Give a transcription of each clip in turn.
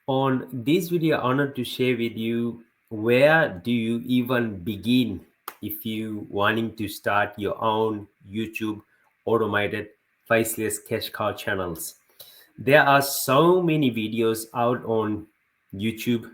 On this video, I wanted to share with you where do you even begin if you wanting to start your own YouTube automated faceless cash cow channels. There are so many videos out on YouTube.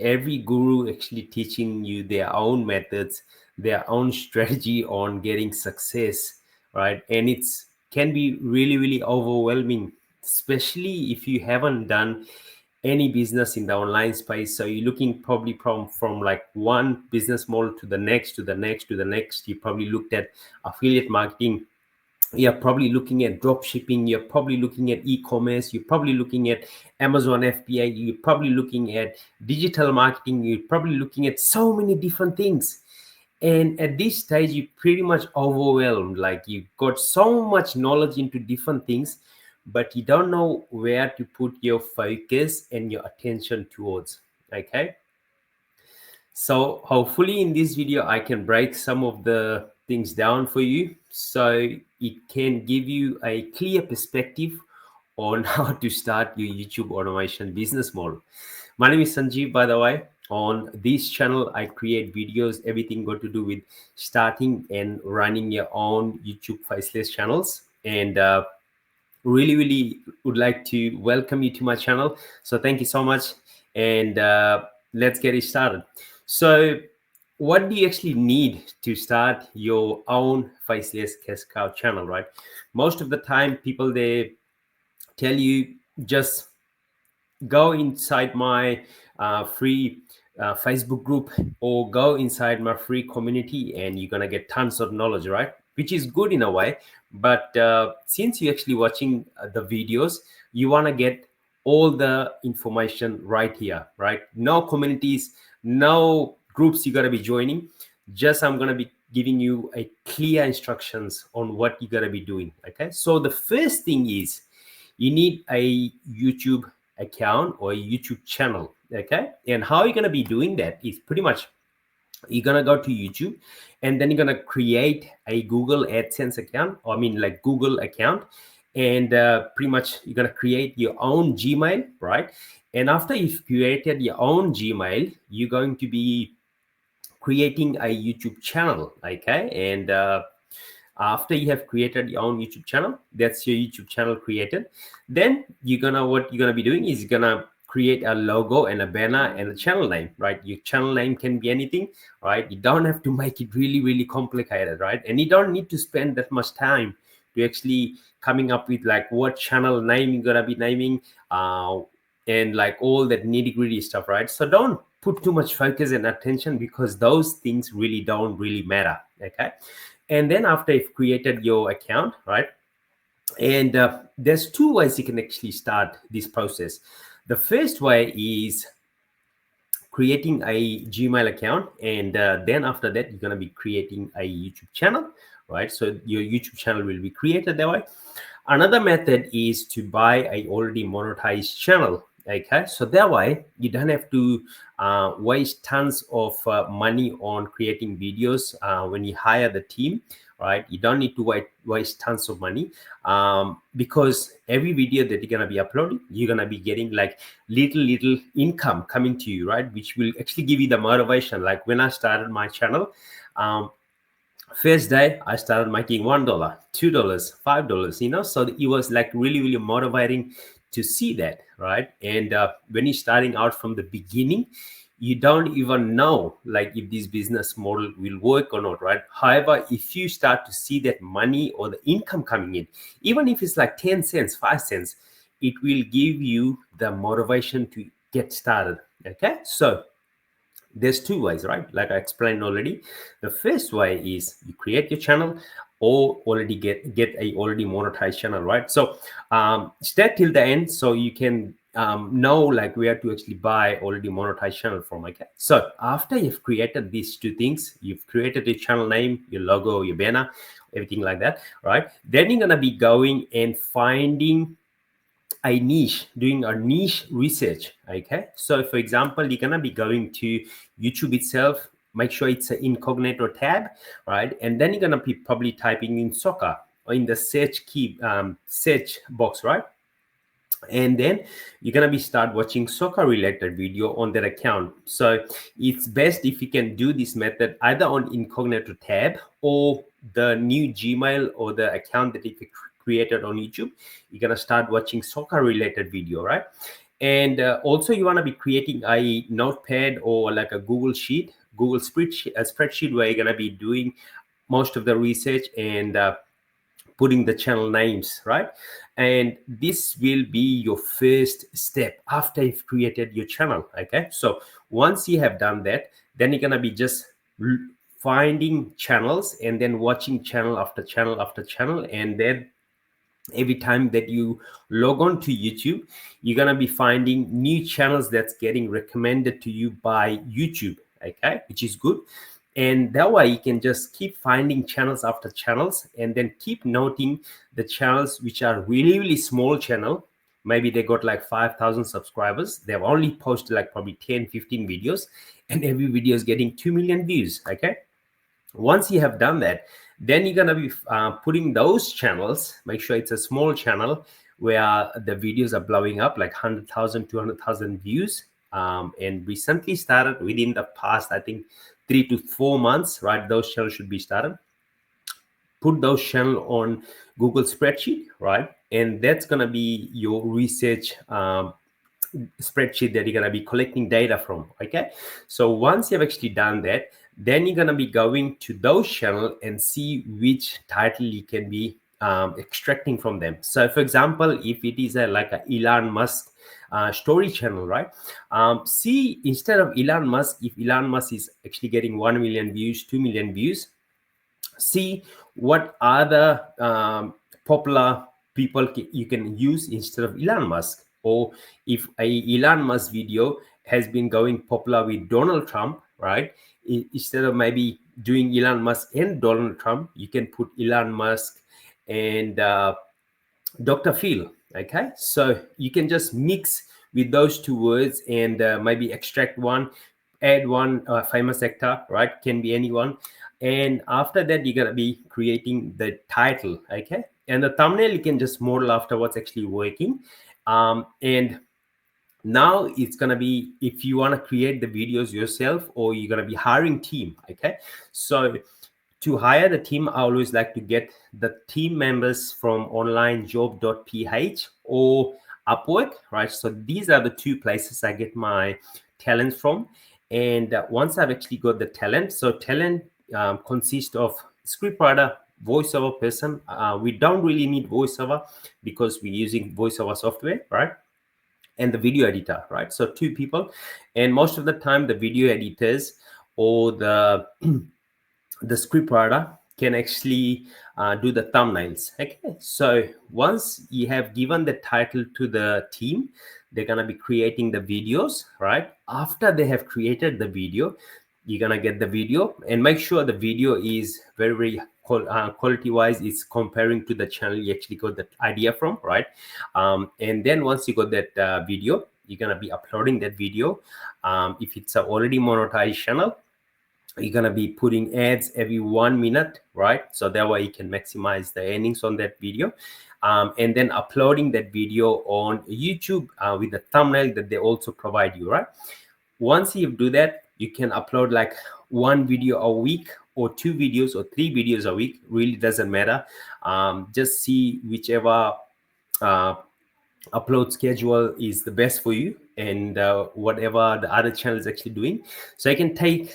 Every guru actually teaching you their own methods, their own strategy on getting success, right? And it's can be really overwhelming, especially if you haven't done any business in the online space. So you're looking probably from like one business model to the next to the next to the next. You probably looked at affiliate marketing, you're probably looking at drop shipping, you're probably looking at e-commerce, you're probably looking at Amazon FBA, you're probably looking at digital marketing, you're probably looking at so many different things. And at this stage, you're pretty much overwhelmed. Like you've got so much knowledge into different things, but you don't know where to put your focus and your attention towards. Okay. So hopefully in this video, I can break some of the things down for you so it can give you a clear perspective on how to start your YouTube automation business model. My name is Sanjeev, by the way. On this channel, I create videos, everything got to do with starting and running your own YouTube faceless channels. And really would like to welcome you to my channel. So thank you so much. And let's get it started. So what do you actually need to start your own faceless cash cow channel, right? Most of the time people, they tell you just go inside my free Facebook group or go inside my free community and you're gonna get tons of knowledge, right? Which is good in a way, but since you're actually watching the videos, you want to get all the information right here, right? No communities, no groups you gotta be joining. Just I'm gonna be giving you a clear instructions on what you gotta be doing. Okay, so the first thing is you need a YouTube account or a YouTube channel. Okay, and how you're going to be doing that is pretty much you're going to go to YouTube and then you're going to create a Google AdSense account, or I mean like Google account, and pretty much you're going to create your own Gmail, right? And after you've created your own Gmail, you're going to be creating a YouTube channel. Okay, and after you have created your own YouTube channel, that's your YouTube channel created, then what you're gonna be doing is you're gonna create a logo and a banner and a channel name, right? Your channel name can be anything, right? You don't have to make it really complicated, right? And you don't need to spend that much time to actually coming up with like what channel name you're gonna be naming, and like all that nitty-gritty stuff, right? So don't put too much focus and attention because those things don't really matter. Okay, and then after you've created your account, right? And there's two ways you can actually start this process. The first way is creating a Gmail account, and then after that you're going to be creating a YouTube channel, right? So your YouTube channel will be created that way. Another method is to buy a already monetized channel. Okay, so that way you don't have to waste tons of money on creating videos when you hire the team, right? You don't need to waste tons of money because every video that you're going to be uploading, you're going to be getting like little income coming to you, right? Which will actually give you the motivation. Like when I started my channel, first day I started making $1, $2, $5, so it was like really motivating to see that, right? And when you're starting out from the beginning, you don't even know like if this business model will work or not, right? However, if you start to see that money or the income coming in, even if it's like 10 cents, 5 cents, it will give you the motivation to get started. Okay, so there's two ways, right? Like I explained already. The first way is you create your channel or already get a already monetized channel, right? So stay till the end so you can know like where to actually buy already monetized channel from. Okay, so after you've created these two things, you've created your channel name, your logo, your banner, everything like that, right? Then you're gonna be going and finding a niche, doing a niche research. Okay, so for example, you're gonna be going to YouTube itself, make sure it's an incognito tab, right? And then you're gonna be probably typing in soccer or in the search key search box, right? and then you're gonna be start watching soccer related video on that account. So it's best if you can do this method either on incognito tab or the new Gmail or the account that you created on YouTube. You're gonna start watching soccer related video, right? And also you want to be creating a notepad or like a Google sheet, Google spreadsheet where you're going to be doing most of the research and putting the channel names, right? And this will be your first step after you've created your channel. Okay, so once you have done that, then you're going to be just finding channels and then watching channel after channel after channel, and then every time that you log on to YouTube, you're going to be finding new channels that's getting recommended to you by YouTube, okay, which is good. And that way you can just keep finding channels after channels and then keep noting the channels which are really, really small channel. Maybe they got like 5,000 subscribers. They've only posted like probably 10, 15 videos, and every video is getting 2 million views, okay? Once you have done that, then you're going to be putting those channels, make sure it's a small channel where the videos are blowing up like 100,000, 200,000 views. And recently started within the past, I think 3 to 4 months, right? Those channels should be started. Put those channels on Google spreadsheet, right? And that's going to be your research spreadsheet that you're going to be collecting data from, okay? So once you've actually done that, then you're going to be going to those channels and see which title you can be extracting from them. So for example, if it is like a Elon Musk story channel, right? See, instead of Elon Musk, if Elon Musk is actually getting 1 million views, 2 million views, see what other popular people you can use instead of Elon Musk. Or if a Elon Musk video has been going popular with Donald Trump, right? Instead of maybe doing Elon Musk and Donald Trump, you can put Elon Musk and Dr. Phil, okay? So you can just mix with those two words and maybe extract one, add one famous actor, right? Can be anyone. And after that, you're gonna be creating the title, okay? And the thumbnail, you can just model after what's actually working. And now it's gonna be, if you wanna create the videos yourself or you're gonna be hiring team, okay? So to hire the team, I always like to get the team members from onlinejob.ph or Upwork, right? So these are the two places I get my talents from. And once I've actually got the talent, so talent consists of scriptwriter, voiceover person. We don't really need voiceover because we're using voiceover software, right? And the video editor, right? So two people. And most of the time, the video editors or the scriptwriter can actually do the thumbnails. Okay, so once you have given the title to the team, they're going to be creating the videos, right? After they have created the video, you're going to get the video and make sure the video is very, very quality wise. It's comparing to the channel you actually got the idea from, right? And then once you got that video, you're going to be uploading that video. If it's an already monetized channel, you're going to be putting ads every 1 minute, right? So that way you can maximize the earnings on that video. And then uploading that video on YouTube with the thumbnail that they also provide you, right? Once you do that, you can upload like 1 video a week or 2 videos or 3 videos a week. Really doesn't matter. Just see whichever upload schedule is the best for you and whatever the other channel is actually doing. So I can take,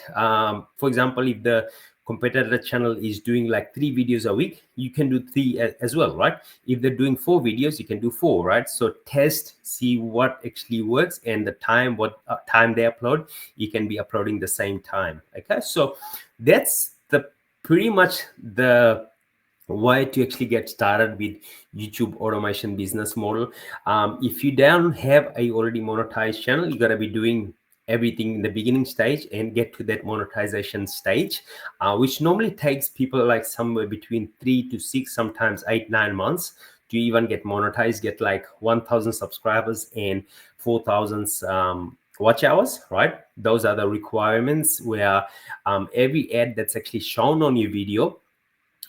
for example, if the competitor channel is doing like 3 videos a week, you can do 3 as well, right? If they're doing 4 videos, you can do 4, right? So test, see what actually works, and the time, what time they upload, you can be uploading the same time. Okay, so that's the pretty much the why to actually get started with YouTube automation business model. If you don't have a already monetized channel, you got to be doing everything in the beginning stage and get to that monetization stage, which normally takes people like somewhere between 3 to 6, sometimes 8, 9 months to even get monetized, get like 1,000 subscribers and 4,000 watch hours, right? Those are the requirements where every ad that's actually shown on your video,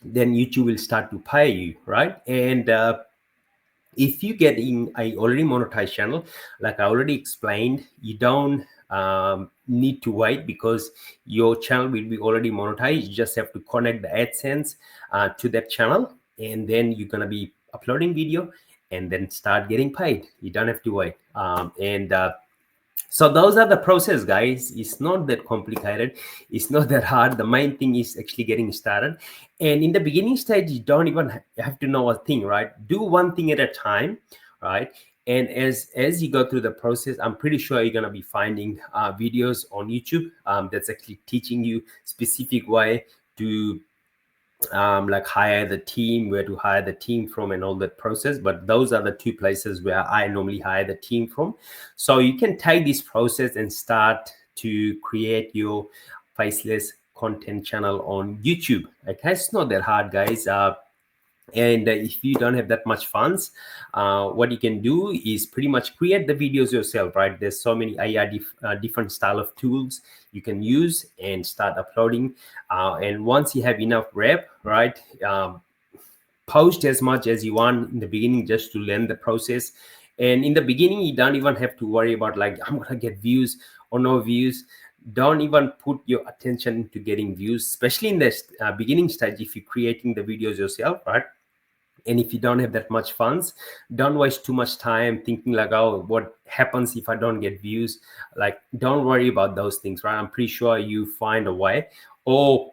then YouTube will start to pay you, right? And If you get in a already monetized channel, like I already explained, you don't need to wait because your channel will be already monetized. You just have to connect the AdSense to that channel, and then you're gonna be uploading video and then start getting paid. You don't have to wait. And So those are the process, guys. It's not that complicated. It's not that hard. The main thing is actually getting started. And in the beginning stage, you don't even have to know a thing, right? Do one thing at a time, right? And as you go through the process, I'm pretty sure you're gonna be finding videos on YouTube that's actually teaching you specific way to like hire the team, where to hire the team from, and all that process. But those are the two places where I normally hire the team from. So you can take this process and start to create your faceless content channel on YouTube. Okay, it's not that hard, guys. And if you don't have that much funds, what you can do is pretty much create the videos yourself, right? There's so many different style of tools you can use and start uploading. And once you have enough rep, right, post as much as you want in the beginning just to learn the process. And in the beginning, you don't even have to worry about like, I'm gonna get views or no views. Don't even put your attention into getting views, especially in the beginning stage. If you're creating the videos yourself, right, and if you don't have that much funds, don't waste too much time thinking like, oh, what happens if I don't get views? Like, don't worry about those things, right? I'm pretty sure you find a way. Or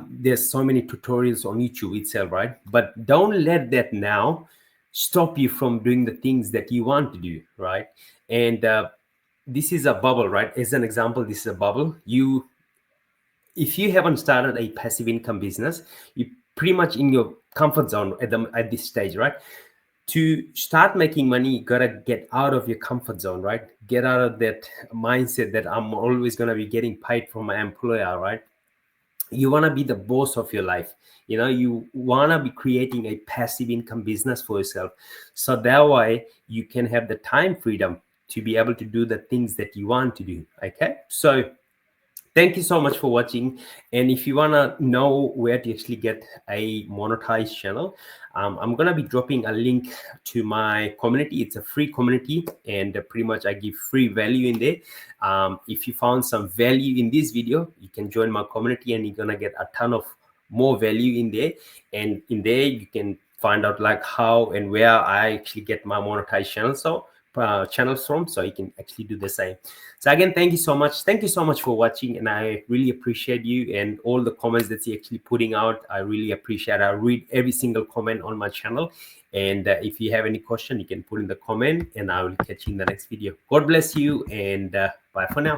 there's so many tutorials on YouTube itself, right? But don't let that now stop you from doing the things that you want to do, right? And this is a bubble, right? As an example, this is a bubble. If you haven't started a passive income business, you pretty much in your comfort zone at this stage, right? To start making money, you gotta get out of your comfort zone, right? Get out of that mindset that I'm always gonna be getting paid from my employer, right? You wanna be the boss of your life. You wanna be creating a passive income business for yourself, so that way you can have the time freedom to be able to do the things that you want to do. Okay, so thank you so much for watching. And if you want to know where to actually get a monetized channel, I'm going to be dropping a link to my community. It's a free community, and pretty much I give free value in there. If you found some value in this video, you can join my community and you're going to get a ton of more value in there. And in there, you can find out like how and where I actually get my monetized channels from, so you can actually do the same. So again, thank you so much for watching, and I really appreciate you and all the comments that you're actually putting out. I really appreciate it. I read every single comment on my channel, and if you have any question, you can put in the comment, and I will catch you in the next video. God bless you, and bye for now.